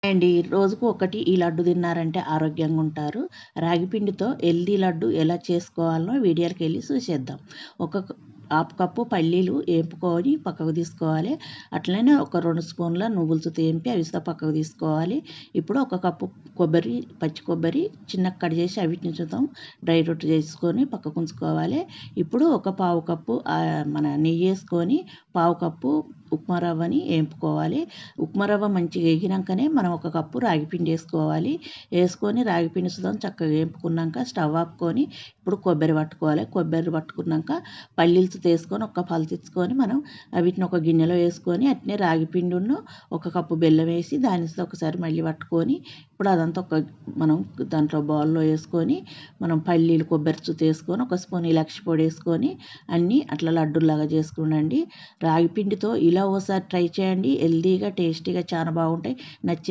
అండి రోజుకు ఒకటి ఈ లడ్డు తిన్నారంటే ఆరోగ్యంగా ఉంటారు. రాగి పిండితో హెల్తీ లడ్డు ఎలా చేసుకోవాలో వీడియోకి వెళ్ళి చూసేద్దాం. ఒక హాఫ్ కప్పు పల్లీలు వేపుకొని పక్కకు తీసుకోవాలి. అట్లనే ఒక 2 స్పూన్ల నువ్వులు తేంపి అవి పక్కకు తీసుకోవాలి. ఇప్పుడు ఒక కప్పు కొబ్బరి, పచ్చి కొబ్బరి చిన్నగా కట్ చేసి అవిటిని డ్రై రొట్టు చేసుకొని పక్కకు ఉంచుకోవాలి. ఇప్పుడు ఒక పావు కప్పు మన నెయ్యి వేసుకొని పావు కప్పు ఉప్మా రవ్వని వేపుకోవాలి. ఉప్మా రవ్వ మంచిగా వేగినాకనే మనం ఒక కప్పు రాగిపిండి వేసుకోవాలి. వేసుకొని రాగిపిండి చక్కగా వేపుకున్నాక స్టవ్ ఆపుకొని ఇప్పుడు కొబ్బరి పట్టుకోవాలి. కొబ్బరి పట్టుకున్నాక పల్లీలు తీసుకొని ఒక పలతిచ్చుకొని మనం వీటిని ఒక గిన్నెలో వేసుకొని అట్నే రాగిపిండిను ఒక కప్పు బెల్లం వేసి దాని ఒకసారి మళ్ళీ పట్టుకొని ఇప్పుడు అదంతా మనం దాంట్లో బౌల్లో వేసుకొని మనం పల్లీలు కొబ్బరి తీసుకొని ఒక స్పూన్ ఇలాచి పొడి వేసుకొని అన్నీ అట్లా లడ్డూలాగా చేసుకునండి. రాగి పిండితో ఇలా ఒకసారి ట్రై చేయండి. హెల్తీగా టేస్టీగా చాలా బాగుంటాయి. నచ్చి